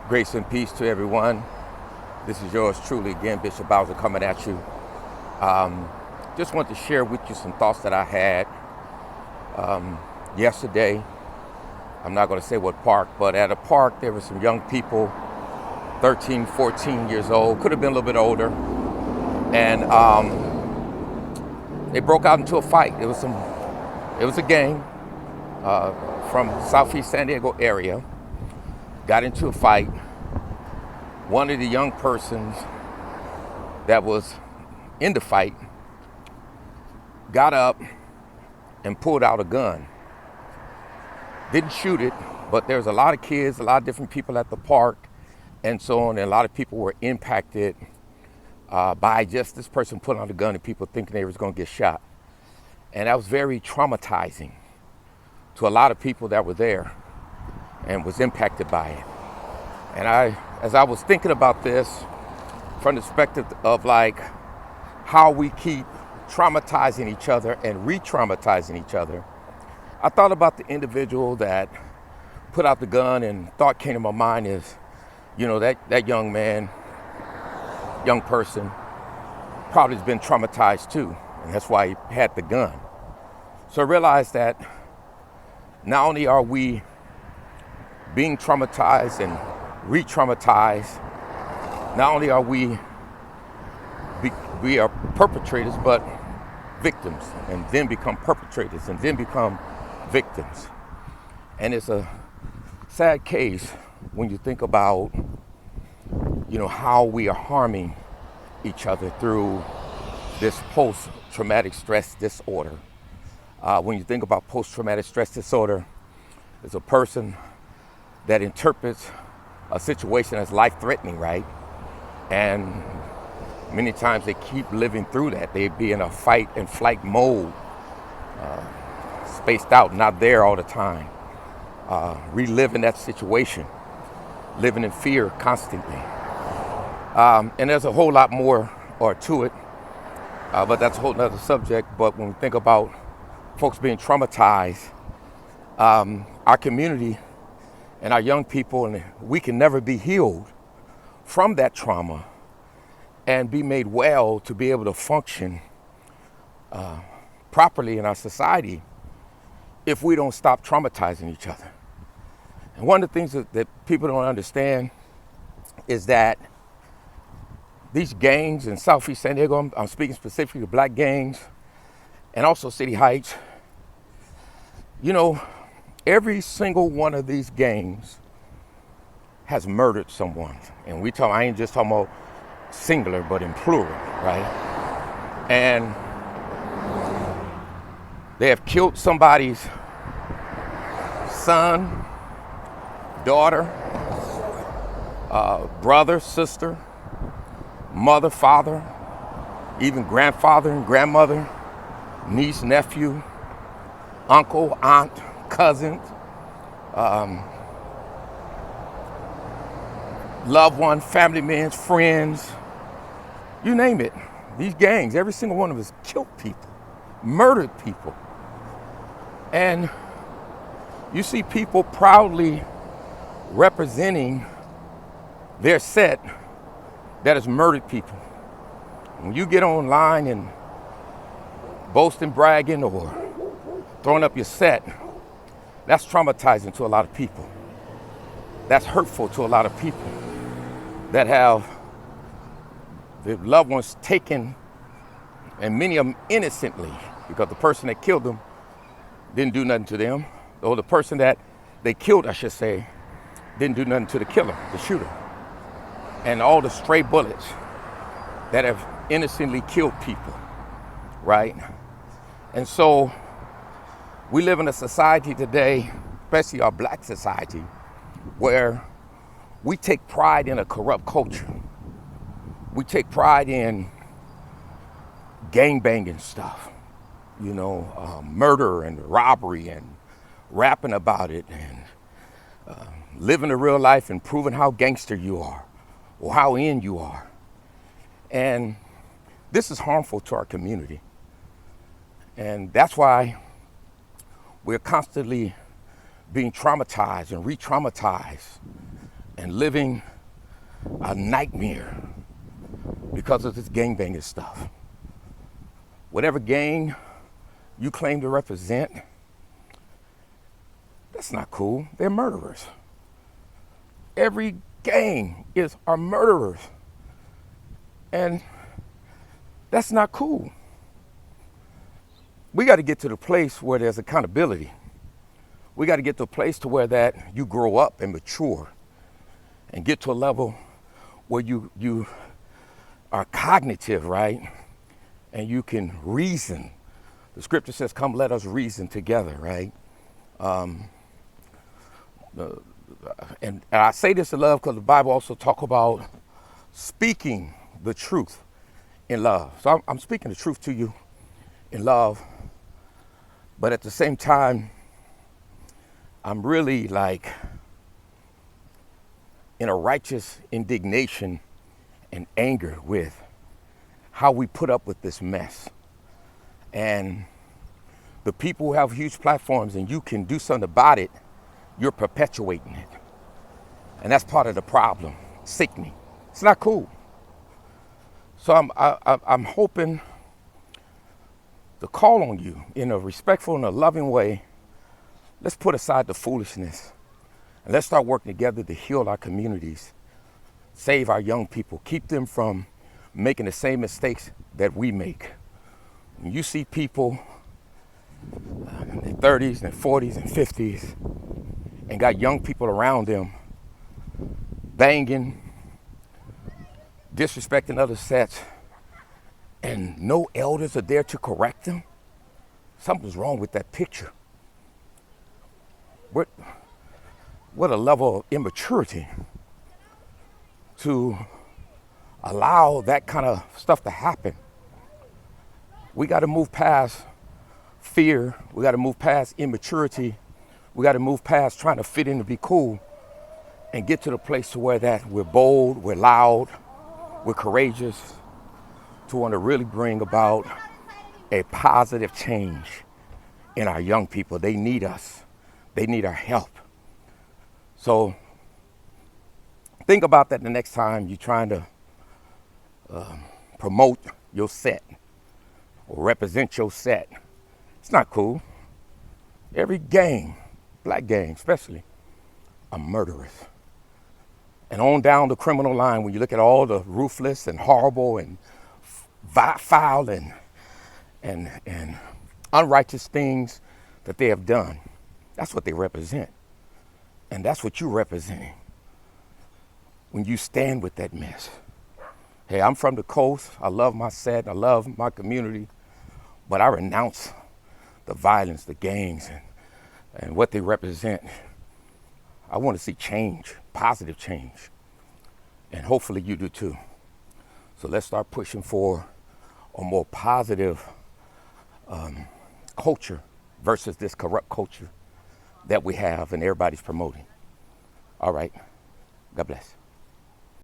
Grace and peace to everyone. This is yours truly again, Bishop Bowser, coming at you. Just want to share with you some thoughts that I had yesterday. I'm not going to say what park, but at a park there were some young people, 13, 14 years old, could have been a little bit older, and they broke out into a fight. It was a gang from Southeast San Diego area. Got into a fight. One of the young persons that was in the fight got up and pulled out a gun. Didn't shoot it, but there's a lot of kids, a lot of different people at the park and so on, and a lot of people were impacted by just this person pulling out a gun and people thinking they was going to get shot. And that was very traumatizing to a lot of people that were there and was impacted by it. And as I was thinking about this from the perspective of like how we keep traumatizing each other and re-traumatizing each other, I thought about the individual that put out the gun, and thought came to my mind is, that young man, young person, probably has been traumatized too, and that's why he had the gun. So I realized that not only are we being traumatized and re-traumatized, not only are we are perpetrators, but victims, and then become perpetrators, and then become victims. And it's a sad case when you think about, how we are harming each other through this post-traumatic stress disorder. When you think about post-traumatic stress disorder, it's a person that interprets a situation as life-threatening, right? And many times they keep living through that. They be in a fight and flight mode, spaced out, not there all the time, reliving that situation, living in fear constantly. And there's a whole lot more to it, but that's a whole nother subject. But when we think about folks being traumatized, our community and our young people, and we can never be healed from that trauma and be made well to be able to function properly in our society if we don't stop traumatizing each other. And one of the things that people don't understand is that these gangs in Southeast San Diego, I'm speaking specifically to black gangs, and also City Heights, every single one of these gangs has murdered someone. And I ain't just talking about singular, but in plural, right? And they have killed somebody's son, daughter, brother, sister, mother, father, even grandfather and grandmother, niece, nephew, uncle, aunt, cousin, loved one, family members, friends, you name it. These gangs, every single one of us killed people, murdered people. And you see people proudly representing their set that has murdered people. When you get online and boasting, bragging, or throwing up your set, that's traumatizing to a lot of people. That's hurtful to a lot of people that have their loved ones taken, and many of them innocently, because the person that killed them didn't do nothing to them, or the person that they killed, I should say, didn't do nothing to the killer, the shooter. And all the stray bullets that have innocently killed people, right? And so we live in a society today, especially our black society, where we take pride in a corrupt culture. We take pride in gangbanging stuff, murder and robbery, and rapping about it, and living a real life and proving how gangster you are or how in you are. And this is harmful to our community. And that's why we're constantly being traumatized and re-traumatized and living a nightmare because of this gangbanging stuff. Whatever gang you claim to represent, that's not cool. They're murderers. Every gang are murderers. And that's not cool. We got to get to the place where there's accountability. We got to get to a place to where that you grow up and mature and get to a level where you are cognitive, right? And you can reason. The scripture says, come, let us reason together, right? And I say this in love because the Bible also talks about speaking the truth in love. So I'm speaking the truth to you in love, but at the same time, I'm really like in a righteous indignation and anger with how we put up with this mess. And the people who have huge platforms and you can do something about it, you're perpetuating it. And that's part of the problem. Sickening. It's not cool. So I'm hoping to call on you in a respectful and a loving way. Let's put aside the foolishness and let's start working together to heal our communities, save our young people, keep them from making the same mistakes that we make. When you see people in their 30s and 40s and 50s and got young people around them banging, disrespecting other sets, and no elders are there to correct them, something's wrong with that picture. What a level of immaturity to allow that kind of stuff to happen. We got to move past fear. We got to move past immaturity. We got to move past trying to fit in to be cool and get to the place to where that we're bold, we're loud, we're courageous, to want to really bring about a positive change in our young people. They need us. They need our help. So think about that the next time you're trying to promote your set or represent your set. It's not cool. Every gang, black gang especially, are murderers. And on down the criminal line, when you look at all the ruthless and horrible and foul and unrighteous things that they have done, that's what they represent. And that's what you're representing when you stand with that mess. Hey, I'm from the coast. I love my set. I love my community. But I renounce the violence, the gangs, and what they represent. I want to see change, positive change. And hopefully you do too. So let's start pushing for a more positive culture versus this corrupt culture that we have and everybody's promoting. All right. God bless.